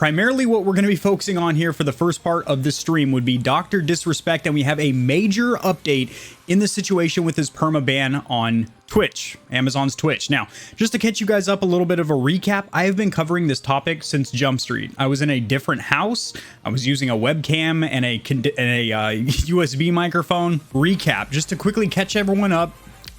Primarily what we're going to be focusing on here for the first part of this stream would be Dr. Disrespect, and we have a major update in the situation with his perma ban on Twitch, Amazon's Twitch. Now, just to catch you guys up, a little bit of a recap, I have been covering this topic since Jump Street. I was in a different house. I was using a webcam and a USB microphone. Recap, just to quickly catch everyone up.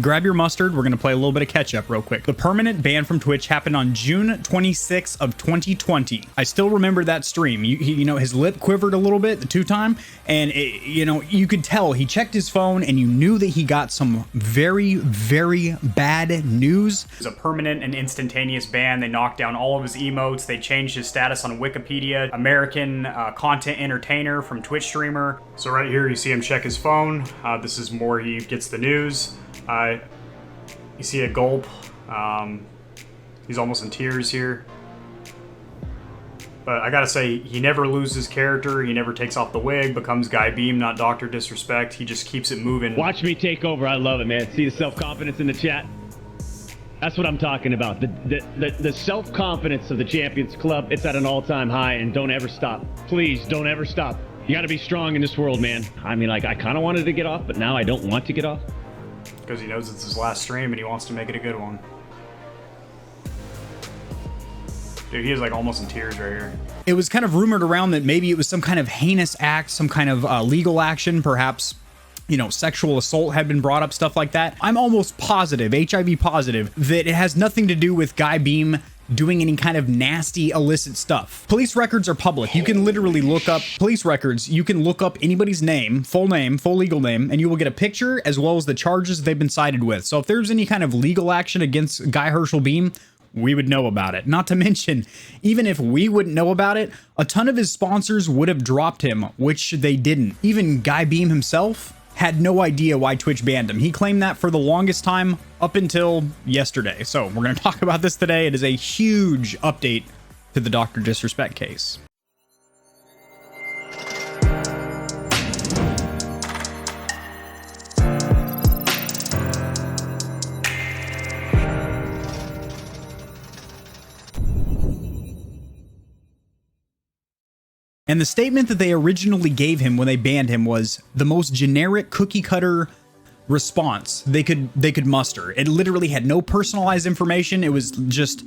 Grab your mustard. We're going to play a little bit of catch up real quick. The permanent ban from Twitch happened on June 26th of 2020. I still remember that stream. You know, his lip quivered a little bit the two-time, and you could tell he checked his phone and you knew that he got some very, very bad news. It was a permanent and instantaneous ban. They knocked down all of his emotes. They changed his status on Wikipedia. American content entertainer from Twitch streamer. So right here you see him check his phone. This is more he gets the news. You see a gulp. He's almost in tears here. But I gotta say, he never loses character. He never takes off the wig, becomes Guy Beam, not Dr. Disrespect. He just keeps it moving. Watch me take over. I love it, man. See the self-confidence in the chat? That's what I'm talking about. The self-confidence of the Champions Club, it's at an all-time high, and don't ever stop. Please, don't ever stop. You gotta be strong in this world, man. I mean, like, I kind of wanted to get off, but now I don't want to get off. Because he knows it's his last stream and he wants to make it a good one. Dude, he is like almost in tears right here. It was kind of rumored around that maybe it was some kind of heinous act, some kind of legal action, perhaps, you know, sexual assault had been brought up, stuff like that. I'm almost positive, HIV positive, that it has nothing to do with Guy Beam doing any kind of nasty illicit stuff. Police records are public. You can literally look up police records. You can look up anybody's name, full legal name, and you will get a picture as well as the charges they've been cited with. So if there's any kind of legal action against Guy Herschel Beam, we would know about it. Not to mention, even if we wouldn't know about it, a ton of his sponsors would have dropped him, which they didn't. Even Guy Beam himself had no idea why Twitch banned him. He claimed that for the longest time up until yesterday. So we're going to talk about this today. It is a huge update to the Dr. Disrespect case. And the statement that they originally gave him when they banned him was the most generic cookie cutter response they could muster. It literally had no personalized information. It was just,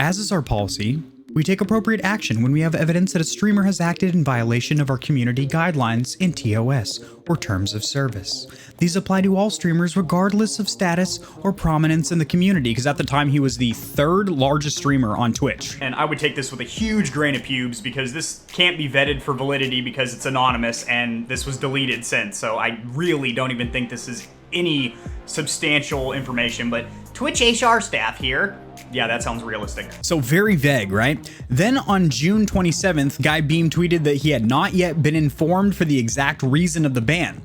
as is our policy, we take appropriate action when we have evidence that a streamer has acted in violation of our community guidelines in TOS or terms of service. These apply to all streamers regardless of status or prominence in the community, because at the time he was the third largest streamer on Twitch. And I would take this with a huge grain of pubes because this can't be vetted for validity because it's anonymous and this was deleted since. So I really don't even think this is any substantial information, but Twitch HR staff here. Yeah, that sounds realistic. So very vague, right? Then on June 27th, Guy Beam tweeted that he had not yet been informed for the exact reason of the ban.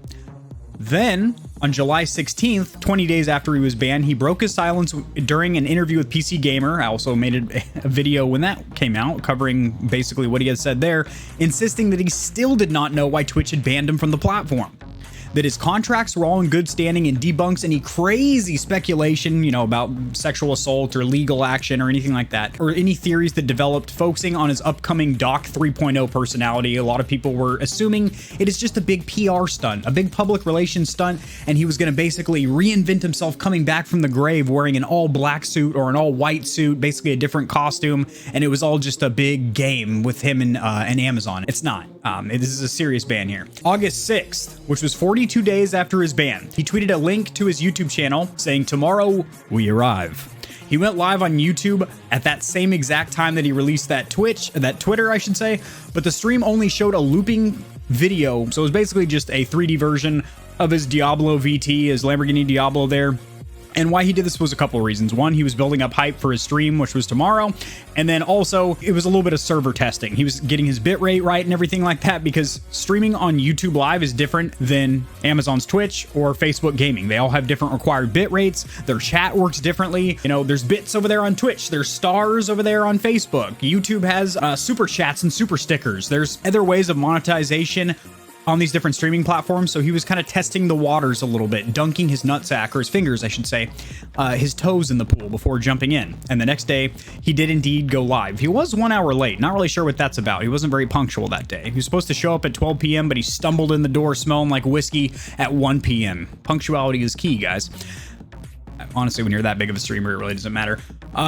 Then on July 16th, 20 days after he was banned, he broke his silence during an interview with PC Gamer. I also made a video when that came out covering basically what he had said there, insisting that he still did not know why Twitch had banned him from the platform, that his contracts were all in good standing, and debunks any crazy speculation, you know, about sexual assault or legal action or anything like that, or any theories that developed focusing on his upcoming Doc 3.0 personality. A lot of people were assuming it is just a big PR stunt, a big public relations stunt, and he was going to basically reinvent himself coming back from the grave wearing an all black suit or an all white suit, basically a different costume, and it was all just a big game with him and Amazon. It's not. This is a serious ban here. August 6th, which was 42 days after his ban, he tweeted a link to his YouTube channel saying, "Tomorrow we arrive." He went live on YouTube at that same exact time that he released that Twitter, I should say, but the stream only showed a looping video. So it was basically just a 3D version of his Diablo VT, his Lamborghini Diablo there. And why he did this was a couple of reasons. One, he was building up hype for his stream, which was tomorrow. And then also, it was a little bit of server testing. He was getting his bitrate right and everything like that, because streaming on YouTube Live is different than Amazon's Twitch or Facebook Gaming. They all have different required bit rates. Their chat works differently. You know, there's bits over there on Twitch. There's stars over there on Facebook. YouTube has super chats and super stickers. There's other ways of monetization on these different streaming platforms. So he was kind of testing the waters a little bit, dunking his nutsack, or his fingers, I should say, his toes in the pool before jumping in. And the next day, he did indeed go live. He was 1 hour late. Not really sure what that's about. He wasn't very punctual that day. He was supposed to show up at 12 p.m., but he stumbled in the door smelling like whiskey at 1 p.m. Punctuality is key, guys. Honestly, when you're that big of a streamer, it really doesn't matter.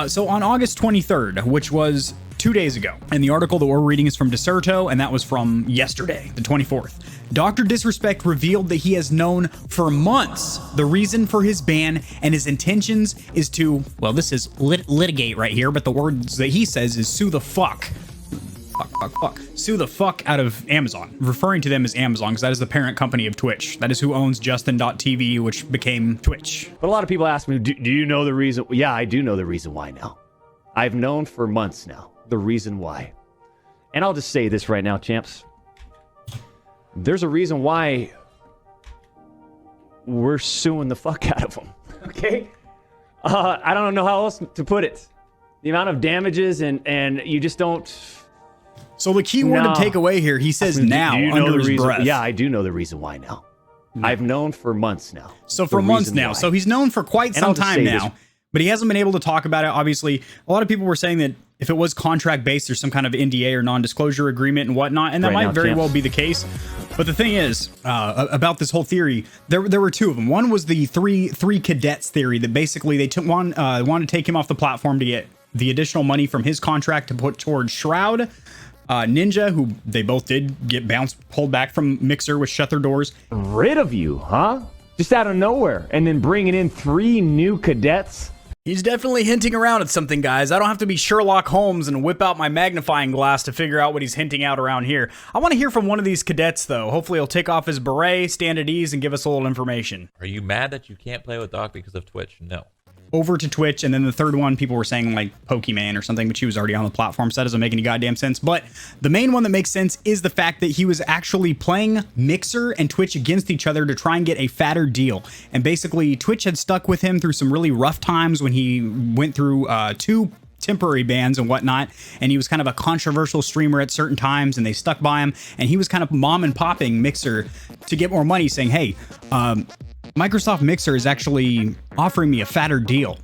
So on August 23rd, which was 2 days ago, and the article that we're reading is from Deserto, and that was from yesterday, the 24th. Dr. Disrespect revealed that he has known for months the reason for his ban, and his intentions is to, well, this is litigate right here, but the words that he says is sue the fuck. Sue the fuck out of Amazon, referring to them as Amazon because that is the parent company of Twitch. That is who owns Justin.tv, which became Twitch. But a lot of people ask me, do you know the reason? Yeah, I do know the reason why now. I've known for months now the reason why. And I'll just say this right now, champs. There's a reason why we're suing the fuck out of them. Okay? I don't know how else to put it. The amount of damages and you just don't... So the key word to take away here, he says now under his breath. Yeah, I do know the reason why now. I've known for months now. So for months now. So he's known for quite some time now, but he hasn't been able to talk about it. Obviously, a lot of people were saying that if it was contract-based, there's some kind of NDA or non-disclosure agreement and whatnot, and that might very well be the case. But the thing is, about this whole theory, there were two of them. One was the three cadets theory that basically they wanted to take him off the platform to get the additional money from his contract to put towards Shroud. Ninja, who they both did get pulled back from Mixer, which shut their doors. Rid of you, huh? Just out of nowhere. And then bringing in 3 new cadets. He's definitely hinting around at something, guys. I don't have to be Sherlock Holmes and whip out my magnifying glass to figure out what he's hinting out around here. I want to hear from one of these cadets, though. Hopefully he'll take off his beret, stand at ease, and give us a little information. Are you mad that you can't play with Doc because of Twitch? No. Over to Twitch, and then the third one, people were saying like Pokemon or something, but she was already on the platform, so that doesn't make any goddamn sense. But the main one that makes sense is the fact that he was actually playing Mixer and Twitch against each other to try and get a fatter deal. And basically, Twitch had stuck with him through some really rough times when he went through 2 temporary bans and whatnot, and he was kind of a controversial streamer at certain times, and they stuck by him, and he was kind of mom and popping Mixer to get more money, saying, hey, Microsoft Mixer is actually offering me a fatter deal.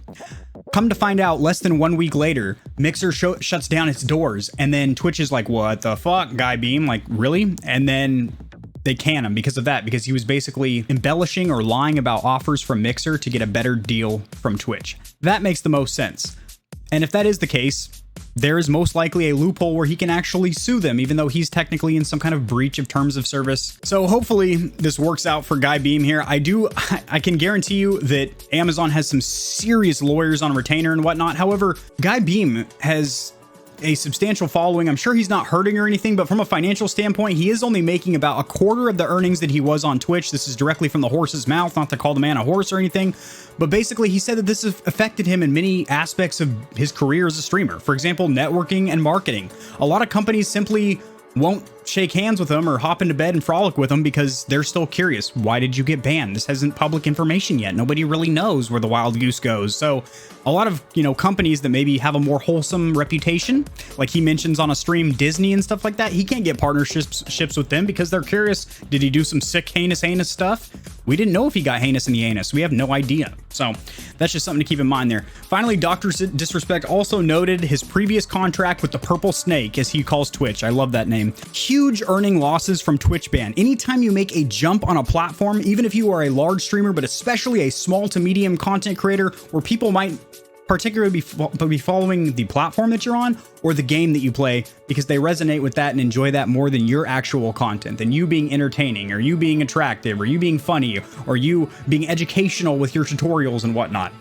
Come to find out, less than 1 week later, Mixer shuts down its doors, and then Twitch is like, what the fuck, Guy Beam? Like, really? And then they can him because of that, because he was basically embellishing or lying about offers from Mixer to get a better deal from Twitch. That makes the most sense. And if that is the case, there is most likely a loophole where he can actually sue them, even though he's technically in some kind of breach of terms of service. So hopefully this works out for Guy Beam here. I can guarantee you that Amazon has some serious lawyers on retainer and whatnot. However, Guy Beam has a substantial following. I'm sure he's not hurting or anything, but from a financial standpoint, he is only making about a quarter of the earnings that he was on Twitch. This is directly from the horse's mouth, not to call the man a horse or anything, but basically he said that this has affected him in many aspects of his career as a streamer. For example, networking and marketing. A lot of companies simply won't shake hands with them or hop into bed and frolic with them because they're still curious. Why did you get banned? This isn't public information yet. Nobody really knows where the wild goose goes. So a lot of, companies that maybe have a more wholesome reputation, like he mentions on a stream, Disney and stuff like that, he can't get partnerships with them because they're curious. Did he do some sick, heinous stuff? We didn't know if he got heinous in the anus. We have no idea. So that's just something to keep in mind there. Finally, Dr. Disrespect also noted his previous contract with the Purple Snake, as he calls Twitch. I love that name. Huge earning losses from Twitch ban. Anytime you make a jump on a platform, even if you are a large streamer, but especially a small to medium content creator where people might particularly be following the platform that you're on or the game that you play because they resonate with that and enjoy that more than your actual content, than you being entertaining or you being attractive or you being funny or you being educational with your tutorials and whatnot.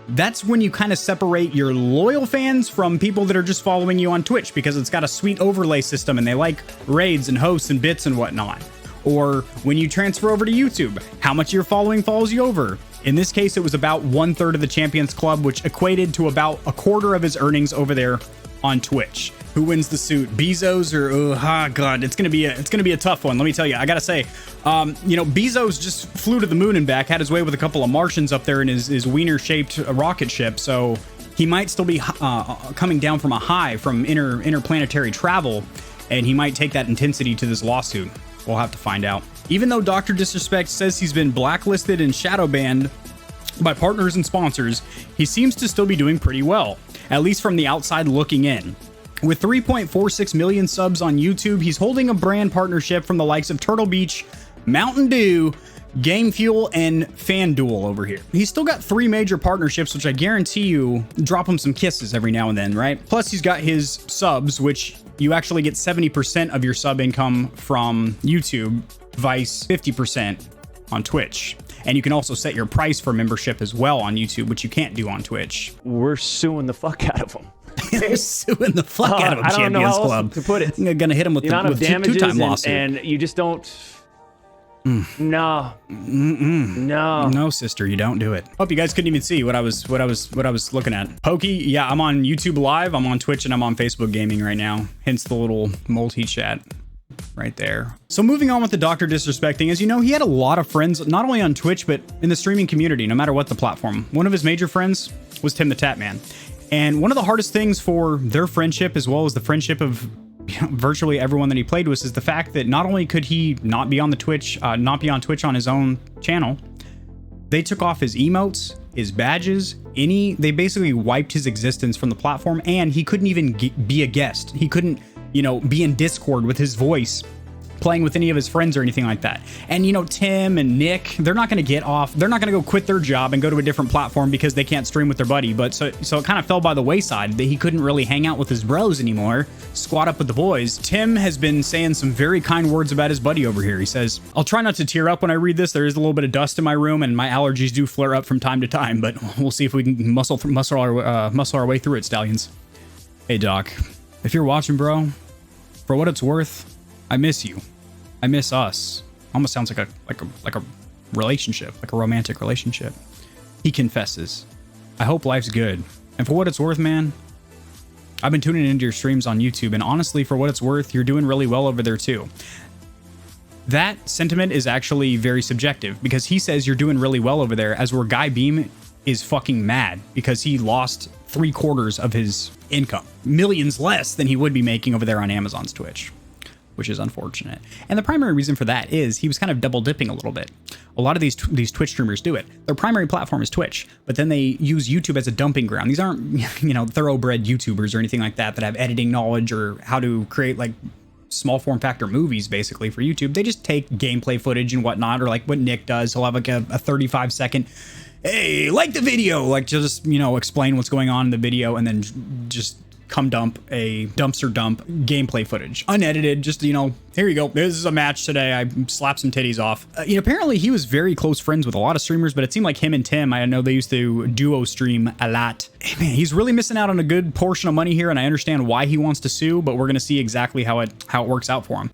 That's when you kind of separate your loyal fans from people that are just following you on Twitch because it's got a sweet overlay system and they like raids and hosts and bits and whatnot. Or when you transfer over to YouTube, how much of your following follows you over. In this case, it was about 1/3 of the Champions Club, which equated to about a quarter of his earnings over there on Twitch. Who wins the suit, Bezos or God? It's gonna be a tough one. Let me tell you. I gotta say, Bezos just flew to the moon and back, had his way with a couple of Martians up there in his wiener-shaped rocket ship. So he might still be coming down from a high from interplanetary travel, and he might take that intensity to this lawsuit. We'll have to find out. Even though Dr. Disrespect says he's been blacklisted and shadow banned by partners and sponsors, he seems to still be doing pretty well, at least from the outside looking in. With 3.46 million subs on YouTube, he's holding a brand partnership from the likes of Turtle Beach, Mountain Dew, Game Fuel, and FanDuel over here. He's still got 3 major partnerships, which I guarantee you drop him some kisses every now and then, right? Plus, he's got his subs, which you actually get 70% of your sub income from YouTube, vice 50% on Twitch. And you can also set your price for membership as well on YouTube, which you can't do on Twitch. We're suing the fuck out of them. They're suing the fuck out of him, I don't know Champions how else Club. to put it. I'm gonna hit him with The amount of damages two-time lawsuit. and you just don't. No. No. No, sister, you don't do it. Hope you guys couldn't even see what I was looking at. Pokey, yeah, I'm on YouTube Live, I'm on Twitch, and I'm on Facebook Gaming right now. Hence the little multi-chat right there. So moving on with the Dr. Disrespecting, as you know, he had a lot of friends, not only on Twitch, but in the streaming community, no matter what the platform. One of his major friends was Tim the Tap Man. And one of the hardest things for their friendship, as well as the friendship of virtually everyone that he played with, is the fact that not only could he not be on the Twitch, not be on Twitch on his own channel, they took off his emotes, his badges, they basically wiped his existence from the platform, and he couldn't even be a guest. He couldn't, be in Discord with his voice, playing with any of his friends or anything like that. And Tim and Nick, they're not going to get off. They're not going to go quit their job and go to a different platform because they can't stream with their buddy. But so it kind of fell by the wayside that he couldn't really hang out with his bros anymore, squat up with the boys. Tim has been saying some very kind words about his buddy over here. He says, "I'll try not to tear up when I read this. There is a little bit of dust in my room and my allergies do flare up from time to time, but we'll see if we can muscle our way through it, Stallions." Hey, Doc, if you're watching, bro, for what it's worth, I miss you. I miss us. Almost sounds like a relationship, like a romantic relationship. He confesses, "I hope life's good. And for what it's worth, man, I've been tuning into your streams on YouTube, and honestly, for what it's worth, you're doing really well over there too." That sentiment is actually very subjective, because he says you're doing really well over there, as where Guy Beam is fucking mad because he lost 3/4 of his income. Millions less than he would be making over there on Amazon's Twitch, which is unfortunate. And the primary reason for that is he was kind of double dipping a little bit. A lot of these Twitch streamers do it. Their primary platform is Twitch, but then they use YouTube as a dumping ground. These aren't, thoroughbred YouTubers or anything like that have editing knowledge or how to create like small form factor movies basically for YouTube. They just take gameplay footage and whatnot, or like what Nick does. He'll have like a 35-second, "Hey, like the video," like just, explain what's going on in the video, and then just dumpster dump gameplay footage, unedited, just, here you go, this is a match today, I slapped some titties off. Apparently he was very close friends with a lot of streamers, but it seemed like him and Tim, I know they used to duo stream a lot. Man, he's really missing out on a good portion of money here, and I understand why he wants to sue, but we're gonna see exactly how it works out for him.